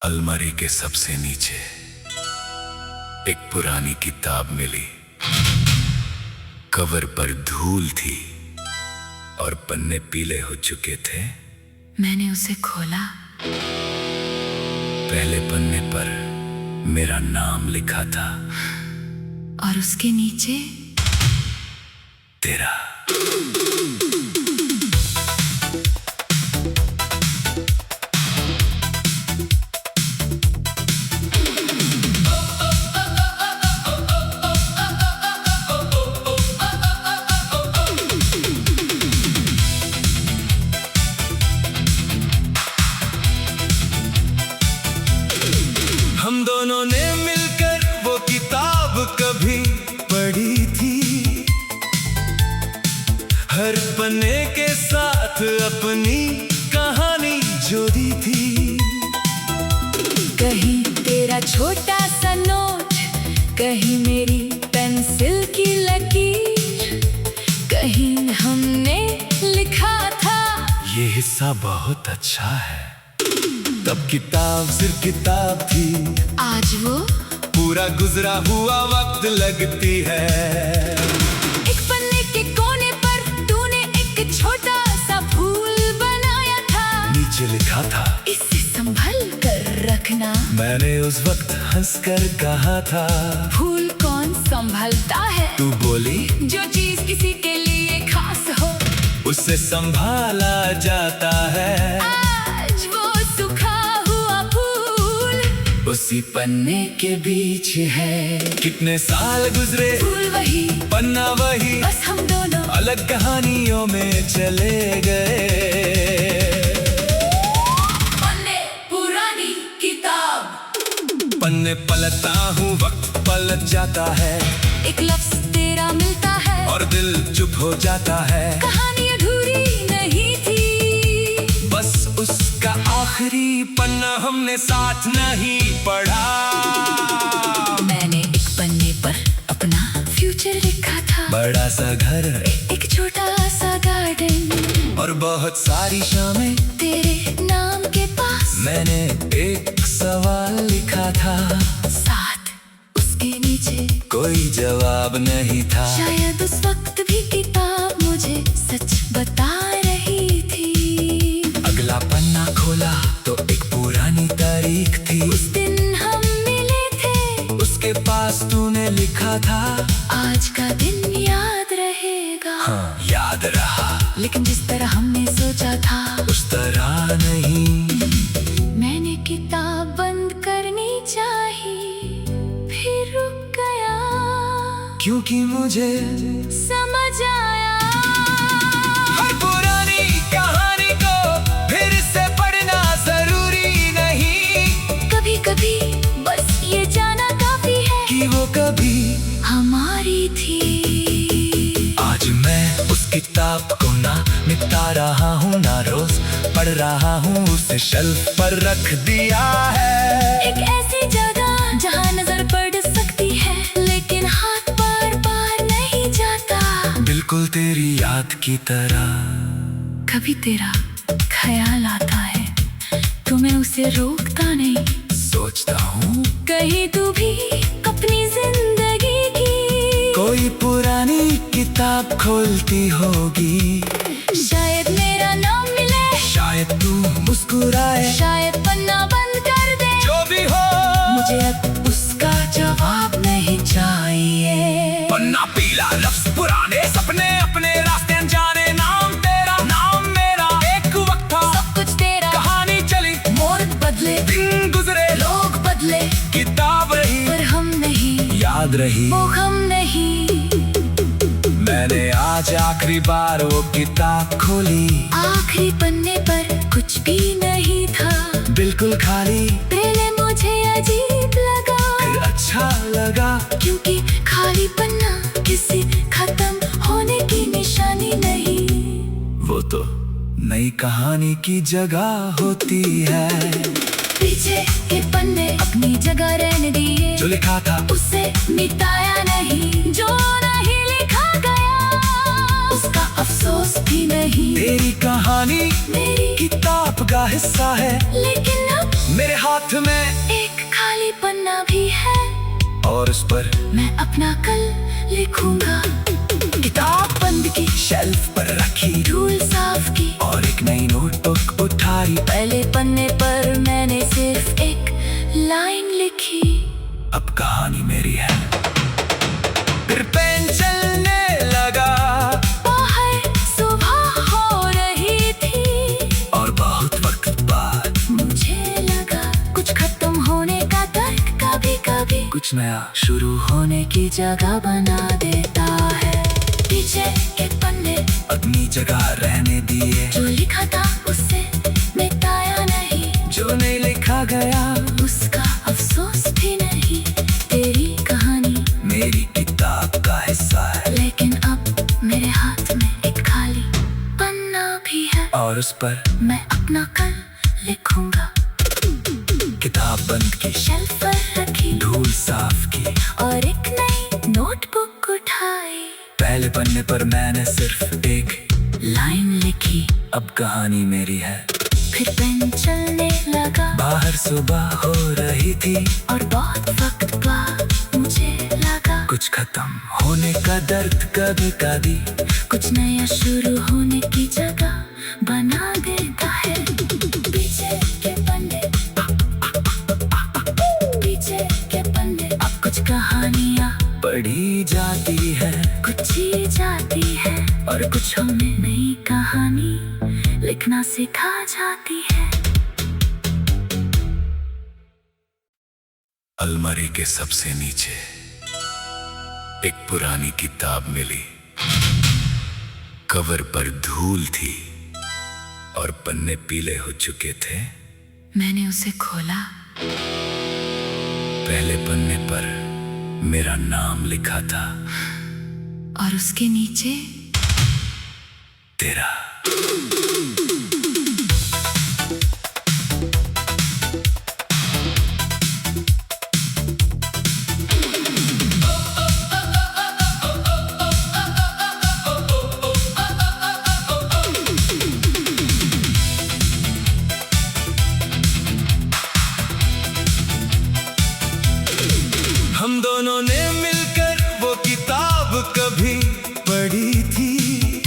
अलमारी के सबसे नीचे एक पुरानी किताब मिली। कवर पर धूल थी और पन्ने पीले हो चुके थे। मैंने उसे खोला। पहले पन्ने पर मेरा नाम लिखा था और उसके नीचे तेरा। हम दोनों ने मिलकर वो किताब कभी पढ़ी थी। हर पन्ने के साथ अपनी कहानी जोड़ी थी। कहीं तेरा छोटा सा नोट, कहीं मेरी पेंसिल की लकीर, कहीं हमने लिखा था ये हिस्सा बहुत अच्छा है। तब किताब सिर्फ किताब थी, आज वो पूरा गुजरा हुआ वक्त लगती है। एक पन्ने के कोने पर तूने एक छोटा सा फूल बनाया था। नीचे लिखा था इसे संभल कर रखना। मैंने उस वक्त हंसकर कहा था, फूल कौन संभलता है? तू बोली जो चीज किसी के लिए खास हो उससे संभाला जाता है। आज वो सूखा हुआ फूल उसी पन्ने के बीच है। कितने साल गुजरे, फूल वही, पन्ना वही, बस हम दोनों अलग कहानियों में चले गए। पन्ने पुरानी किताब, पन्ने पलटता हूँ, वक्त पलट जाता है। एक लफ्ज तेरा मिलता है और दिल चुप हो जाता है। कहानी अधूरी नहीं थी, बस उसका आखिरी पन्ना हमने साथ नहीं पढ़ा। मैंने एक पन्ने पर अपना फ्यूचर लिखा था। बड़ा सा घर, एक छोटा सा गार्डन और बहुत सारी शामें तेरे नाम के पास। मैंने एक सवाल लिखा था, साथ उसके नीचे कोई जवाब नहीं था। शायद उस वक्त भी किताब मुझे सच बता रही थी। अगला पन्ना खोला तो एक पुरानी तारीख थी। उस दिन हम मिले थे, उसके पास तूने लिखा था, आज का दिन याद रहेगा। हाँ याद रहा, लेकिन जिस तरह हमने सोचा था उस तरह नहीं। मैंने किताब बंद करनी चाहिए, फिर रुक गया क्योंकि मुझे समझ आया हर पुरानी कहानी को फिर से पढ़ना जरूरी नहीं। कभी कभी बस ये जाना काफी है कि वो कभी हमारी थी। आज मैं उस किताब को ना मिटा रहा हूँ, ना रोज पढ़ रहा हूँ, उसे शेल्फ पर रख दिया है। एक ऐसी जगह जहाँ नजर पड़ सकती है, लेकिन हाथ बार बार नहीं जाता। बिल्कुल तेरी याद की तरह। कभी तेरा ख्याल आता है तो मैं उसे रोकता नहीं। सोचता हूँ कहीं तू भी अपनी जिंदगी की कोई पुरानी किताब खोलती होगी। शायद मेरा नाम मिले, शायद तू मुस्कुराए, शायद पन्ना बंद कर दे। जो भी हो मुझे अब उसका जवाब नहीं चाहिए। पन्ना पीला, लफ्ज पुराने, सपने अपने रास्ते अनजाने, नाम तेरा नाम मेरा, एक वक्त था सब कुछ तेरा, कहानी चली, मोड़ बदले, दिन गुजरे, लोग बदले, किताब रही, पर हम नहीं, याद रही वो हम नहीं। मैंने आज आखिरी बार वो किताब खोली। आखिरी पन्ने पर कुछ भी नहीं था, बिल्कुल खाली। पहले मुझे अजीब लगा, फिर अच्छा लगा, क्योंकि खाली पन्ना किसी खत्म होने की निशानी नहीं। वो तो नई कहानी की जगह होती है। पीछे के पन्ने अपनी जगह रहने दिए, जो लिखा था उसे मिटाया नहीं। जो नहीं लिखा गया उसका अफसोस भी नहीं। तेरी कहानी मेरी किताब का हिस्सा है, लेकिन अब मेरे हाथ साथ में एक खाली पन्ना भी है और उस पर मैं अपना कल लिखूंगा। किताब बंद की, शेल्फ पर रखी, धूल साफ की और एक नई नोटबुक उठाई। पहले पन्ने पर मैंने सिर्फ एक लाइन लिखी। अब कहानी मेरी है। फिर पेन चलने लगा, बाहर सुबह हो रही थी और बहुत वक्त बाद मुझे लगा कुछ खत्म होने का दर्द कभी कभी कुछ नया शुरू होने की जगह बना देता है। पीछे के पन्ने अपनी जगह रहने दिए, जो लिखा था उससे मिटाया नहीं, जो नहीं लिखा गया उसका अफसोस भी नहीं। तेरी कहानी मेरी किताब का हिस्सा है, लेकिन अब मेरे हाथ में एक खाली पन्ना भी है और उस पर मैं अपना कल लिखूंगा। किताब बंद की, शेल्फ पर रखी, धूल साफ की, और एक नई नोटबुक उठाई। पहले पन्ने पर मैंने सिर्फ एक लाइन लिखी, अब कहानी मेरी है। फिर पेन चलने लगा, बाहर सुबह हो रही थी और बहुत वक्त बाद मुझे लगा कुछ खत्म होने का दर्द कभी कभी कुछ नया शुरू होने की जगह बना देता है। पीछे के पन्ने, पीछे के पन्ने, अब कुछ कहानियाँ पढ़ी जाती है, कुछ ही जाती है, और कुछ हमें नई कहानी लिखना सिखा जाती है। अलमारी के सबसे नीचे एक पुरानी किताब मिली। कवर पर धूल थी और पन्ने पीले हो चुके थे। मैंने उसे खोला, पहले पन्ने पर मेरा नाम लिखा था और उसके नीचे तेरा। हम दोनों ने मिलकर वो किताब कभी पढ़ी थी,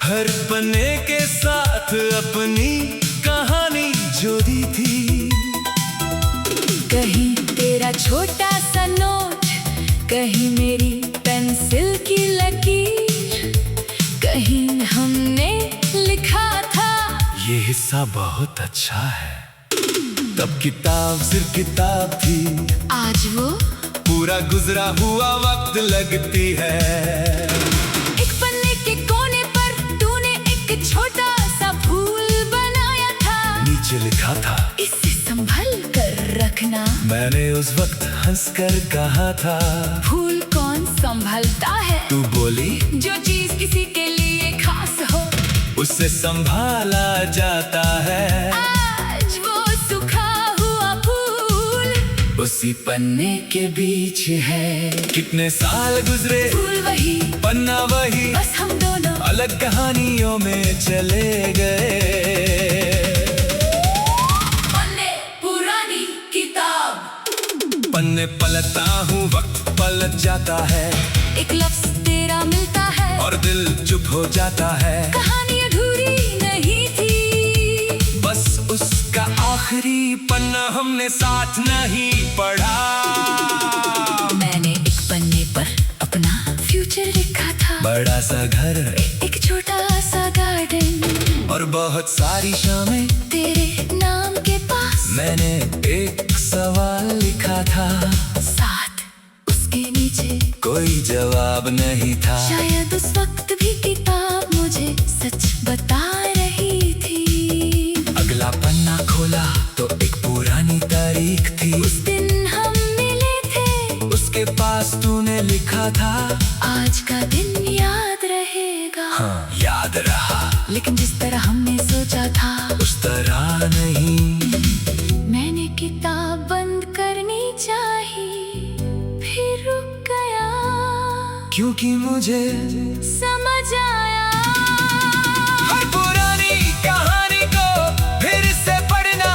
हर पन्ने के साथ अपनी कहानी जोड़ी थी। कहीं तेरा छोटा सा नोट, कहीं मेरी पेंसिल की लकीर, कहीं हमने लिखा था ये हिस्सा बहुत अच्छा है। तब किताब सिर्फ किताब थी, आज वो पूरा गुजरा हुआ वक्त लगती है। एक पन्ने के कोने पर तूने एक छोटा सा फूल बनाया था, नीचे लिखा था इसे संभल कर रखना। मैंने उस वक्त हंसकर कहा था, फूल कौन संभलता है? तू बोली जो चीज किसी के लिए खास हो उससे संभाला जाता है। आज वो सूखा हुआ फूल उसी पन्ने के बीच है। कितने साल गुजरे, फूल वही, पन्ना वही, बस हम दोनों अलग कहानियों में चले गए। पन्ने पुरानी किताब, पन्ने पलटता हूँ, वक्त पलट जाता है, एक लफ्ज तेरा मिलता है और दिल चुप हो जाता है। कहानी अधूरी नहीं थी, बस उसका आखिरी पन्ना हमने साथ नहीं पढ़ा। मैंने एक पन्ने पर अपना फ्यूचर लिखा था, बड़ा सा घर, एक छोटा सा गार्डन, और बहुत सारी शामें तेरे नाम के पास। मैंने एक सवाल लिखा था, साथ उसके नीचे कोई जवाब नहीं था। शायद उस वक्त भी किताब मुझे सच बता रही थी। अगला पन्ना खोला तो एक पुरानी तारीख थी। उस दिन हम मिले थे, उसके पास तूने लिखा था, आज का दिन याद रहेगा। हाँ याद रहा, लेकिन जिस तरह हमने सोचा था उस तरह नहीं। मैंने किताब बंद करनी चाहिए, फिर रुक गया क्योंकि मुझे समझ आया हर पुरानी कहानी को फिर से पढ़ना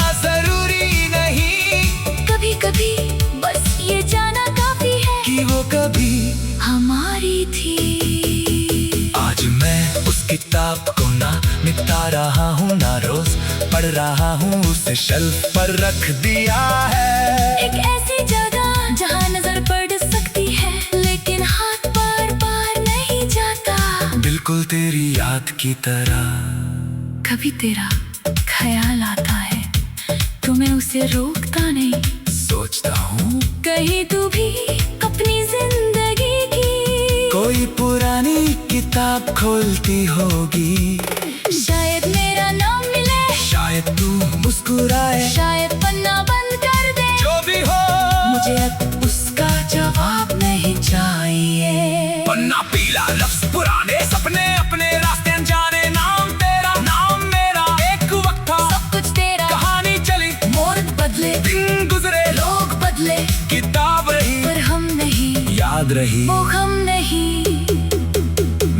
रहा हूँ ना रोज, पढ़ रहा हूँ उसे शेल्फ पर रख दिया है। एक ऐसी जगह जहाँ नजर पड़ सकती है, लेकिन हाथ बार बार नहीं जाता। बिल्कुल तेरी याद की तरह कभी तेरा ख्याल आता है, तो मैं उसे रोकता नहीं। सोचता हूँ कहीं तू भी अपनी जिंदगी की कोई पुरानी किताब खोलती होगी। शायद मेरा नाम मिले, शायद तू मुस्कुराए, शायद पन्ना बंद कर दे। जो भी हो मुझे अब उसका जवाब नहीं चाहिए। पन्ना पीला, लफ्ज़ पुराने, सपने अपने रास्ते अनजाने, नाम तेरा नाम मेरा, एक वक्त था सब कुछ तेरा। कहानी चली, मोड़ बदले, दिन गुजरे, लोग बदले, किताब रही पर हम नहीं, याद रही वो हम नहीं।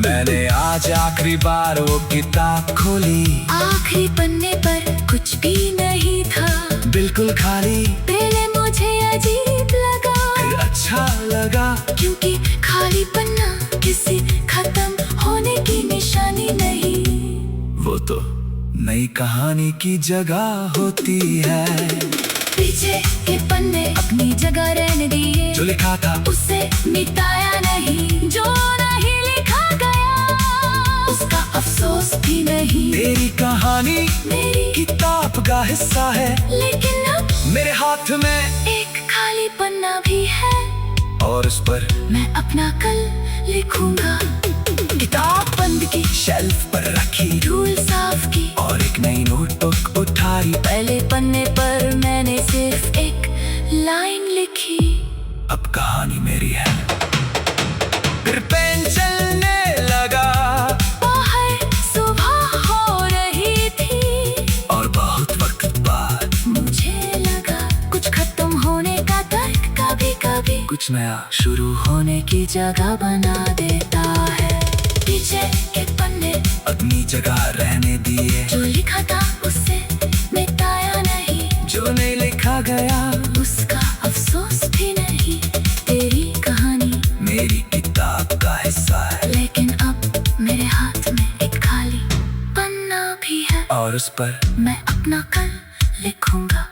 मैंने आज आखिरी बार वो किताब खोली। आखिरी पन्ने पर कुछ भी नहीं था, बिल्कुल खाली। पहले मुझे अजीब लगा, फिर अच्छा लगा, क्योंकि खाली पन्ना किसी खत्म होने की निशानी नहीं। वो तो नई कहानी की जगह होती है। पीछे के पन्ने अपनी जगह रहने दिए, जो लिखा था उसे मिटाया नहीं। जो नहीं लिखा गया उसका अफसोस भी नहीं। तेरी कहानी मेरी किताब का हिस्सा है, लेकिन अब मेरे हाथ में एक खाली पन्ना भी है, और उस पर मैं अपना कल लिखूंगा। किताब बंद की, शेल्फ पर रखी, धूल साफ की, और एक नई नोटबुक उठाई। पहले पन्ने पर मैंने सिर्फ एक लाइन लिखी। अब कहानी मेरी है। फिर पेन चलने लगा, बाहर सुबह हो रही थी, और बहुत वक्त बाद मुझे लगा कुछ खत्म होने का दर्द कभी कभी कुछ नया शुरू होने की जगह बना देता है। पीछे के पन्ने अपनी जगह रहने दिए, जो लिखा था उसे मिटाया नहीं। जो नहीं लिखा गया उसका अफसोस भी नहीं। तेरी कहानी मेरी किताब का हिस्सा है, लेकिन अब मेरे हाथ में एक खाली पन्ना भी है, और उस पर मैं अपना कल लिखूंगा।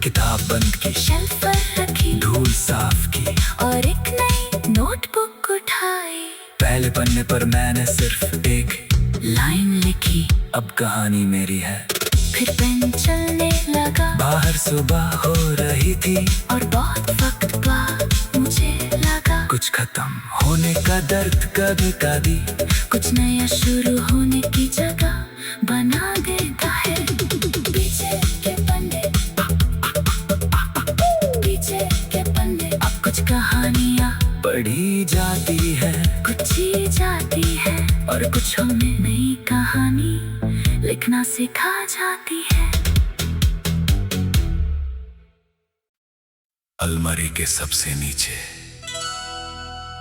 किताब बंद की, शेल्फ पर रखी, धूल साफ की, और एक नई नोटबुक उठाई। पहले पन्ने पर मैंने सिर्फ एक लाइन लिखी, अब कहानी मेरी है। फिर पेन चलने लगा, बाहर सुबह हो रही थी, और बहुत वक्त बाद मुझे लगा कुछ खत्म होने का दर्द कभी कभी कुछ नया शुरू होने की जगह बना देता है। पीछे के पन्ने, पीछे के पन्ने, अब कुछ कहानियाँ पढ़ी जाती है, कुछ ही जाती है, और कुछ हमें नई कहानी लिखना सिखा जाती है। अलमारी के सबसे नीचे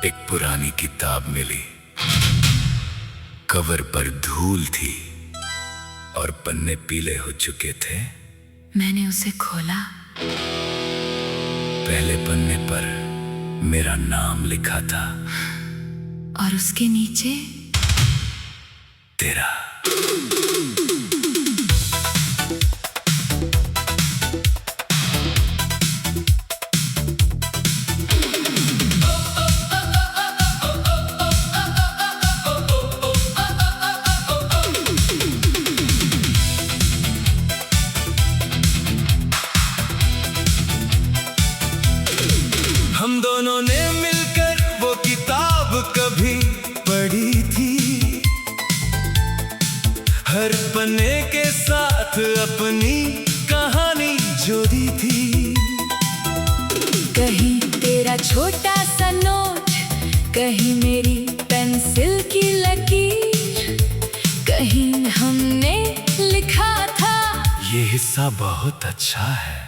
एक पुरानी किताब मिली। कवर पर धूल थी और पन्ने पीले हो चुके थे। मैंने उसे खोला, पहले पन्ने पर मेरा नाम लिखा था, और उसके नीचे तेरा। हम दोनों ने मिलकर वो किताब कभी पढ़ी थी, हर पन्ने के साथ अपनी कहानी जोड़ी थी। कहीं तेरा छोटा सा नोट, कहीं मेरी पेंसिल की लकीर, कहीं हमने लिखा था ये हिस्सा बहुत अच्छा है।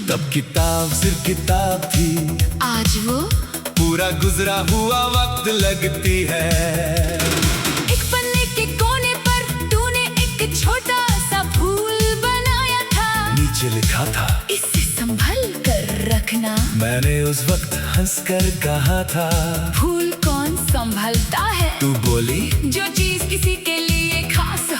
तब किताब सिर्फ किताब थी, आज वो पूरा गुजरा हुआ वक्त लगती है। एक पन्ने के कोने पर तूने एक छोटा सा फूल बनाया था, नीचे लिखा था इसे संभल कर रखना। मैंने उस वक्त हंसकर कहा था, फूल कौन संभलता है, तू बोली जो चीज किसी के लिए खास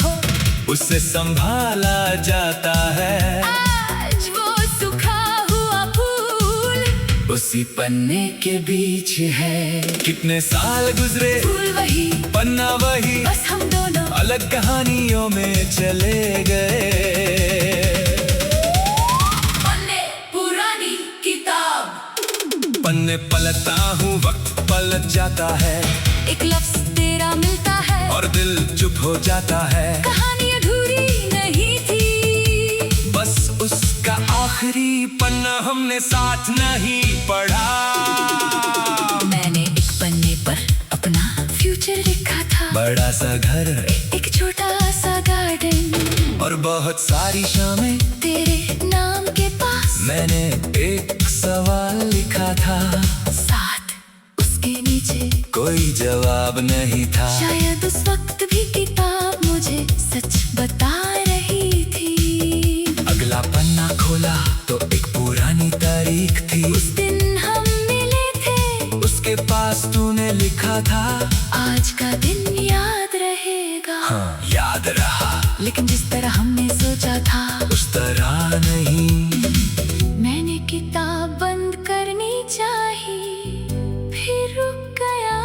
उसे संभाला जाता है। आज वो सूखा हुआ फूल उसी पन्ने के बीच है। कितने साल गुजरे, फूल वही, पन्ना वही, बस हम दोनों अलग कहानियों में चले गए। पन्ने पुरानी किताब, पन्ने पलटता हूँ, वक्त पलट जाता है। एक लफ्ज तेरा मिलता है और दिल चुप हो जाता है। कहानी अधूरी नहीं थी, बस उसका आखिरी पन्ना हमने साथ नहीं पढ़ा। मैंने एक पन्ने पर अपना फ्यूचर लिखा था। बड़ा सा घर, एक छोटा सा गार्डन और बहुत सारी शामें तेरे नाम के पास। मैंने एक सवाल लिखा था, साथ उसके नीचे कोई जवाब नहीं था। शायद उस वक्त भी किताब मुझे सच बता रही थी। अगला पन्ना खोला तो एक पुरानी तारीख थी। उस दिन हम मिले थे, उसके पास तूने लिखा था, आज का दिन याद रहेगा। हाँ याद रहा, लेकिन जिस तरह हमने सोचा था उस तरह नहीं। मैंने किताब बंद करनी चाही, फिर रुक गया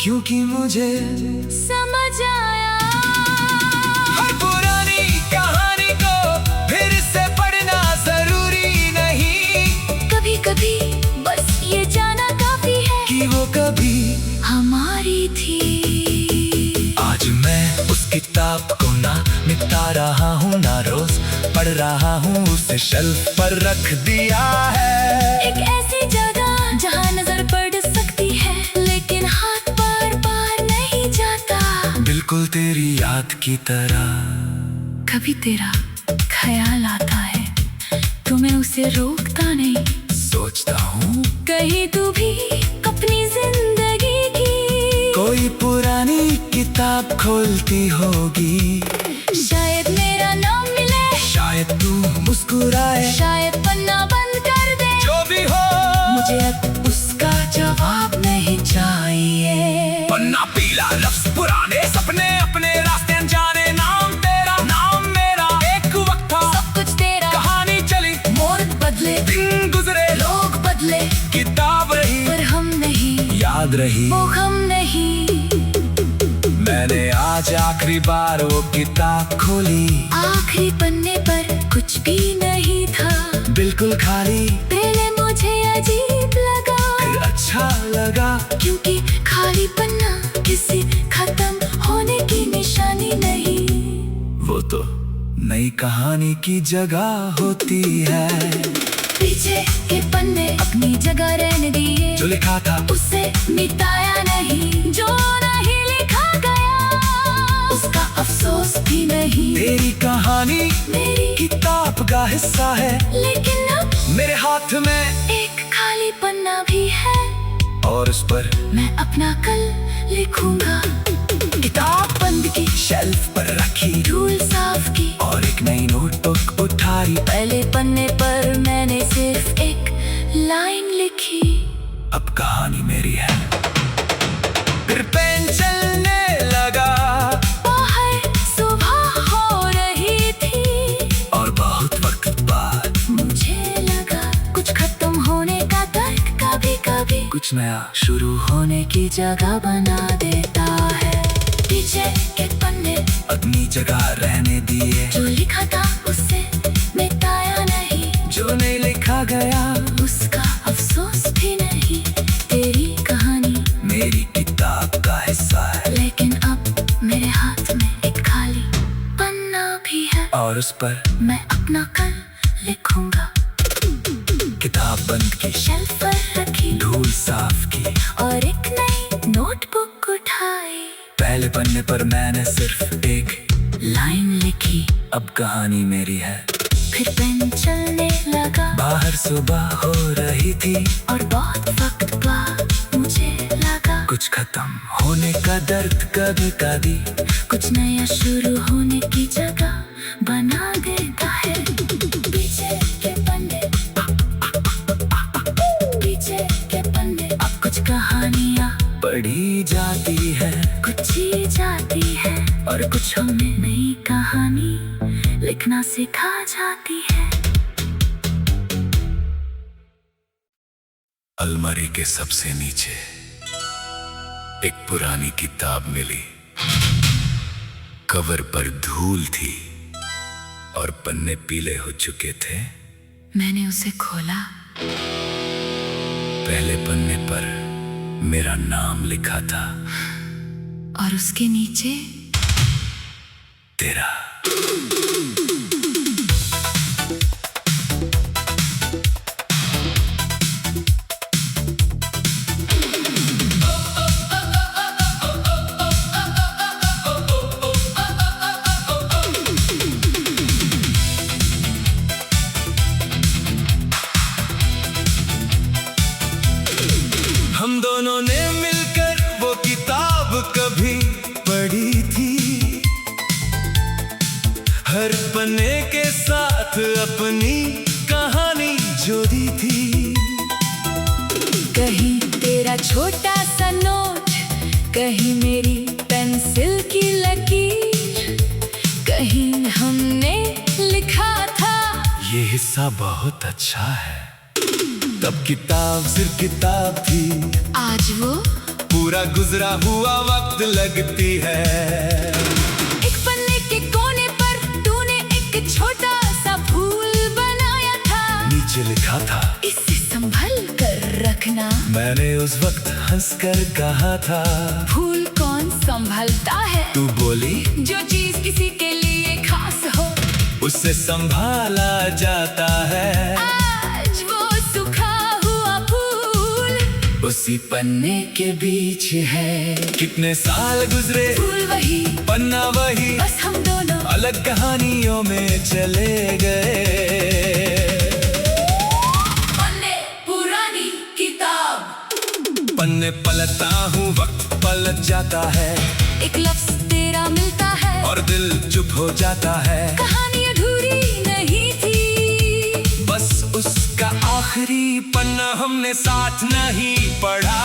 क्योंकि मुझे समझ आया हर पुरानी कहानी को फिर से पढ़ना जरूरी नहीं। कभी कभी बस ये जाना काफी है कि वो कभी हमारी थी। आज मैं उस किताब को ना मिटा रहा हूँ, ना रोज पढ़ रहा हूँ, उसे शेल्फ पर रख दिया है। एक ऐसी जगह जहाँ नजर पड़ सकती है, लेकिन हाथ बार बार नहीं जाता। बिल्कुल तेरी याद की तरह। कभी तेरा ख्याल आता है तो मैं उसे रोकता नहीं। सोचता हूँ कहीं तू भी अपनी जिंदगी की कोई पुरानी किताब खोलती होगी। शायद मेरा नाम मिले, शायद तू मुस्कुराए, शायद पन्ना बंद कर दे। जो भी हो मुझे अब उसका जवाब नहीं चाहिए। पन्ना पीला, लफ्ज पुराने, सपने अपने रास्ते अनजाने, नाम तेरा नाम मेरा, एक वक्त था सब कुछ तेरा, कहानी चली, मोड़ बदले, दिन गुजरे, लोग बदले, किताब रही, पर हम नहीं, याद रही वो हम नहीं। मैंने आज आखिरी बार वो किताब खोली। आखिरी पन्ने पर कुछ भी नहीं था, बिल्कुल खाली। पहले मुझे अजीब लगा, फिर अच्छा लगा, क्योंकि खाली पन्ना किसी खत्म होने की निशानी नहीं। वो तो नई कहानी की जगह होती है। पीछे के पन्ने अपनी जगह रहने दिए, जो लिखा था उसे मिटाया नहीं। जो नहीं लिखा गया उसका अफसोस भी नहीं। तेरी कहानी मेरी किताब का हिस्सा है, लेकिन अब मेरे हाथ में एक खाली पन्ना भी है, और उस पर मैं अपना कल लिखूंगा। किताब बंद की, शेल्फ पर रखी, धूल साफ की, और एक नई नोटबुक उठाई। पहले पन्ने पर मैंने सिर्फ एक लाइन लिखी, अब कहानी मेरी है। फिर पेन चलने लगा, बाहर सुबह हो रही थी, और बहुत वक्त बाद मुझे लगा कुछ खत्म होने का दर्द कभी कभी कुछ नया शुरू होने की जगह बना देता है। पीछे के पन्ने अपनी जगह रहने दिए, जो लिखा था उसे मिटाया नहीं। जो नहीं लिखा गया उसका अफसोस भी नहीं। तेरी कहानी मेरी किताब का हिस्सा है, लेकिन अब मेरे हाथ में एक खाली पन्ना भी है, और उस पर मैं अपना कल लिखूंगा। किताब बंद की, शेल्फ पर रखी, धूल साफ की, और एक नई नोटबुक उठाई। पहले पन्ने पर मैंने सिर्फ एक लाइन लिखी, अब कहानी मेरी है। फिर पेन चलने लगा, बाहर सुबह हो रही थी, और बहुत वक्त बाद मुझे लगा कुछ खत्म होने का दर्द कभी कभी कुछ नया शुरू होने की जगह बना देता है। पीछे के पन्ने, पीछे के पन्ने, अब कुछ कहानियाँ पढ़ी जाती है, कुछ ही जाती है, और कुछ हमें नई कहानी लिखना सिखा जाती है। अलमारी के सबसे नीचे एक पुरानी किताब मिली। कवर पर धूल थी और पन्ने पीले हो चुके थे। मैंने उसे खोला। पहले पन्ने पर मेरा नाम लिखा था और उसके नीचे तेरा। हम दोनों ने मिलकर वो किताब कभी पढ़ी थी। हर पन्ने के साथ अपनी कहानी जोड़ी थी। कहीं तेरा छोटा सा नोट, कहीं मेरी पेंसिल की लकीर, कहीं हमने लिखा था ये हिस्सा बहुत अच्छा है। तब किताब सिर्फ किताब थी, आज वो पूरा गुजरा हुआ वक्त लगती है। एक पन्ने के कोने पर तूने एक छोटा सा फूल बनाया था। नीचे लिखा था इसे संभल कर रखना। मैंने उस वक्त हंसकर कहा था, फूल कौन संभलता है? तू बोली जो चीज किसी के लिए खास हो उससे संभाला जाता है। आज वो सूखा हुआ फूल उसी पन्ने के बीच है। कितने साल गुजरे, फूल वही, पन्ना वही, बस हम दोनों अलग कहानियों में चले गए। पन्ने पुरानी किताब, पन्ने पलटता हूँ, वक्त पलट जाता है। एक लफ्ज तेरा मिलता है और दिल चुप हो जाता है। कहानी अधूरी नहीं थी, बस उसका आखिरी पन्ना हमने साथ नहीं पढ़ा।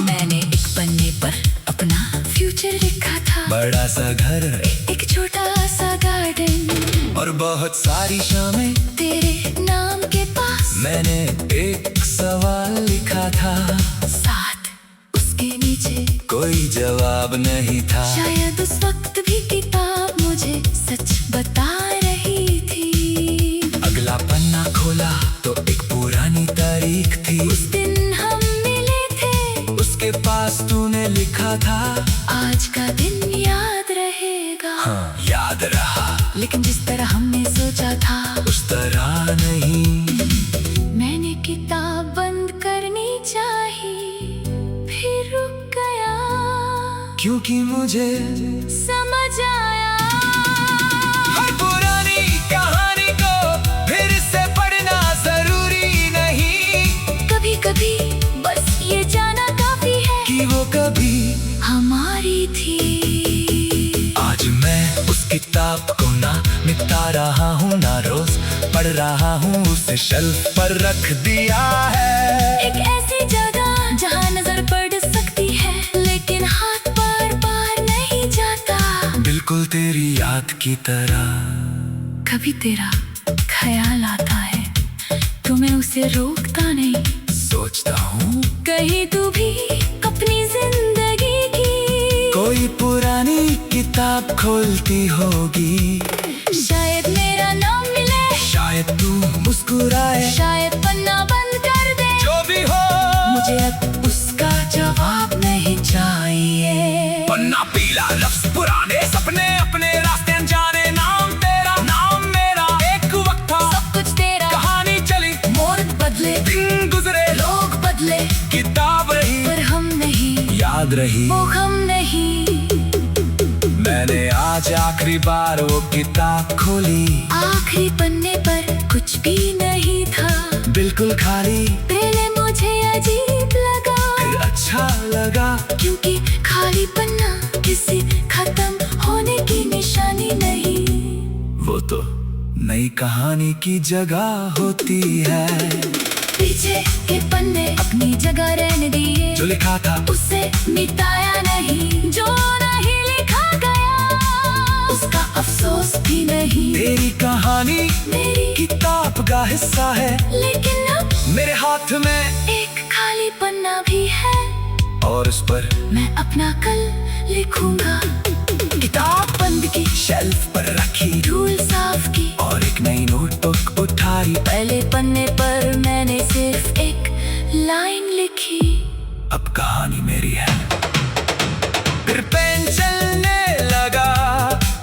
मैंने एक पन्ने पर अपना फ्यूचर लिखा था। बड़ा सा घर, एक छोटा सा गार्डन और बहुत सारी शामें तेरे नाम के पास। मैंने एक सवाल लिखा था, साथ उसके नीचे कोई जवाब नहीं था। शायद उस वक्त भी किताब मुझे सच बता रही थी। अगला पन्ना खोला तो एक पुरानी तारीख थी। उस दिन हम मिले थे, उसके पास तूने लिखा था, आज का दिन याद रहेगा। हाँ याद रहा, लेकिन जिस तरह हमने सोचा था उस तरह नहीं। मैंने किताब बंद करनी चाहिए, फिर रुक गया क्योंकि मुझे समझ आया हर पुरानी कहानी को फिर से पढ़ना जरूरी नहीं। कभी कभी बस ये जाना काफी है कि वो कभी हमारी थी। आज मैं उस किताब को ना मिटा रहा हूँ, ना रोज पढ़ रहा हूँ, उसे शेल्फ पर रख दिया है। एक ऐसी जगह जहाँ नजर पड़ सकती है, लेकिन हाथ बार बार नहीं जाता। बिल्कुल तेरी याद की तरह। कभी तेरा ख्याल आता है तो मैं उसे रोकता नहीं। सोचता हूँ कहीं तू भी अपनी जिंदगी की कोई पुरानी किताब खोलती होगी। शायद मेरा नाम मिले, शायद तू मुस्कुराए, शायद पन्ना बंद कर दे। जो भी हो मुझे अब उसका जवाब नहीं चाहिए। पन्ना पीला, लफ्ज पुराने, सपने अपने रास्ते अनजाने, नाम तेरा नाम मेरा, एक वक्त था सब कुछ तेरा। कहानी चली, मोड़ बदले, दिन गुजरे, लोग बदले, किताब रही, पर हम नहीं, याद रही वो हम नहीं। मैंने आज आखिरी बार वो किताब खोली। आखिरी पन्ने पर कुछ भी नहीं था, बिल्कुल खाली। पहले मुझे अजीब लगा, फिर अच्छा लगा, क्योंकि खाली पन्ना किसी खत्म होने की निशानी नहीं। वो तो नई कहानी की जगह होती है। पीछे के पन्ने अपनी जगह रहने दिए, जो लिखा था उसे मिटाया नहीं। जो नहीं लिखा गया उसका अफसोस अफसोस भी नहीं। तेरी कहानी मेरी किताब का हिस्सा है, लेकिन अब मेरे हाथ में एक खाली पन्ना भी है, और उस पर मैं अपना कल लिखूंगा। किताब बंद की, शेल्फ पर रखी, धूल साफ की और एक नई नोटबुक उठाई। पहले पन्ने पर मैंने सिर्फ एक लाइन लिखी। अब कहानी मेरी है। फिर पेन चलने लगा,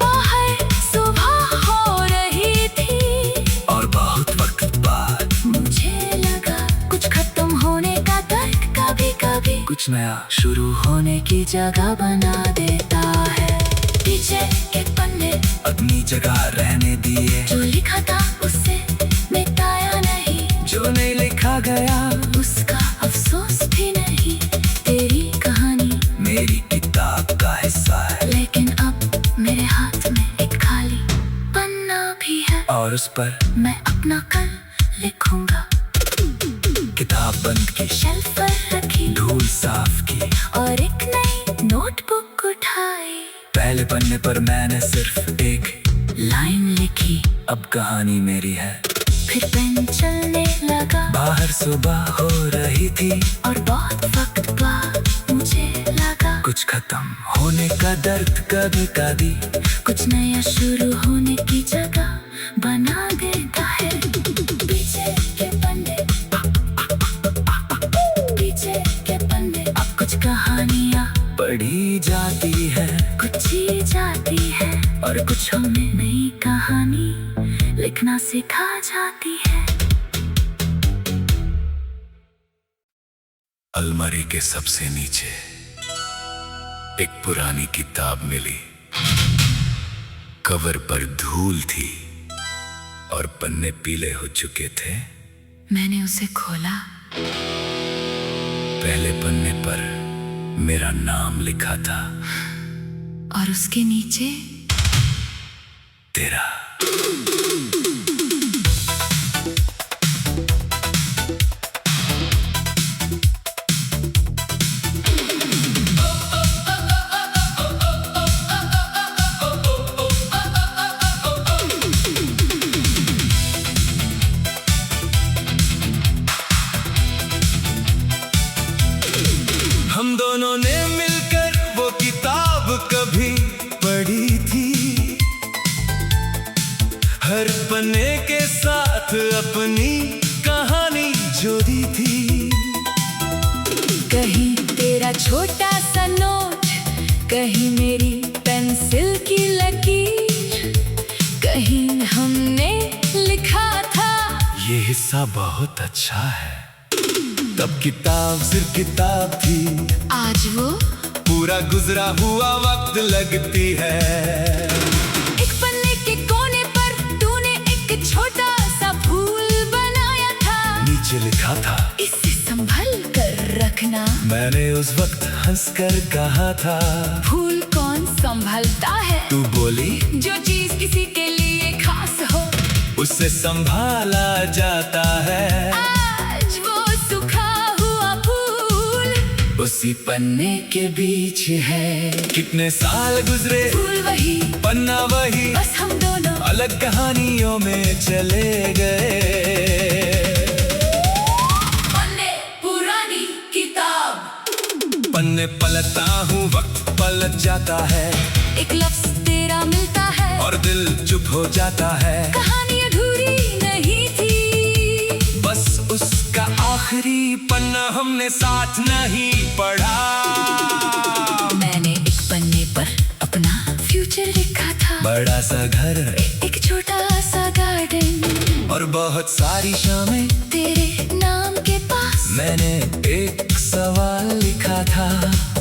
बाहर सुबह हो रही थी, और बहुत वक्त बाद मुझे लगा कुछ खत्म होने का दर्द कभी कभी कुछ नया शुरू होने की जगह बना देता है। पीछे के पन्ने अपनी जगह रहने दिए, जो लिखा था उससे मिटाया नहीं, जो नहीं लिखा गया उसका अफसोस भी नहीं। तेरी कहानी मेरी किताब का हिस्सा है, लेकिन अब मेरे हाथ में एक खाली पन्ना भी है, और उस पर मैं अपना कल लिखूंगा। किताब बंद की, शेल्फ पर रखी, धूल साफ की, और एक नई नोटबुक उठाई। पहले पन्ने पर मैंने सिर्फ एक लाइन लिखी, अब कहानी मेरी है। फिर पेन चलने लगा, बाहर सुबह हो रही थी, और बहुत वक्त बाद मुझे लगा कुछ खत्म होने का दर्द कभी कभी कुछ नया शुरू होने की जगह बना देता है। पीछे के पन्ने, पीछे के पन्ने, अब कुछ कहानियाँ पढ़ी जाती है, कुछ ही जाती है, और कुछ हमें नई कहानी लिखना सिखा जाती है। अलमारी के सबसे नीचे एक पुरानी किताब मिली। कवर पर धूल थी और पन्ने पीले हो चुके थे। मैंने उसे खोला, पहले पन्ने पर मेरा नाम लिखा था, और उसके नीचे तेरा। हम दोनों ने मिलकर वो किताब कभी पढ़ी थी, हर पन्ने के साथ अपनी कहानी जोड़ी थी। कहीं तेरा छोटा सा नोट, कहीं मेरी पेंसिल की लकीर, कहीं हमने लिखा था ये हिस्सा बहुत अच्छा है। तब किताब सिर्फ किताब थी, आज वो पूरा गुजरा हुआ वक्त लगती है। एक पन्ने के कोने पर तूने एक छोटा सा फूल बनाया था, नीचे लिखा था इसे संभल कर रखना। मैंने उस वक्त हंसकर कहा था, फूल कौन संभलता है, तू बोली जो चीज किसी के लिए खास हो उससे संभाला जाता है। आज वो सूखा हुआ फूल उसी पन्ने के बीच है। कितने साल गुजरे, फूल वही, पन्ना वही, बस हम दोनों अलग कहानियों में चले गए। पन्ने पुरानी किताब, पन्ने पलटता हूँ, वक्त पलट जाता है, एक लफ्ज तेरा मिलता है, और दिल चुप हो जाता है। कहानी अधूरी नहीं थी, बस उसका आखिरी पन्ना हमने साथ नहीं पढ़ा। मैंने एक पन्ने पर अपना फ्यूचर लिखा था, बड़ा सा घर, एक छोटा सा गार्डन, और बहुत सारी शामें तेरे नाम के पास। मैंने एक सवाल लिखा था,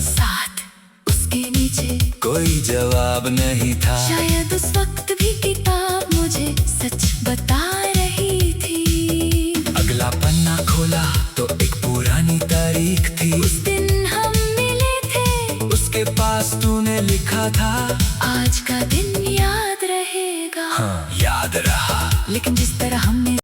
साथ उसके नीचे कोई जवाब नहीं था। शायद उस वक्त भी किताब मुझे सच बता रही थी। अगला पन्ना खोला तो एक पुरानी तारीख थी। उस दिन हम मिले थे, उसके पास तूने लिखा था, आज का दिन याद रहेगा। हाँ याद रहा। लेकिन जिस तरह हमने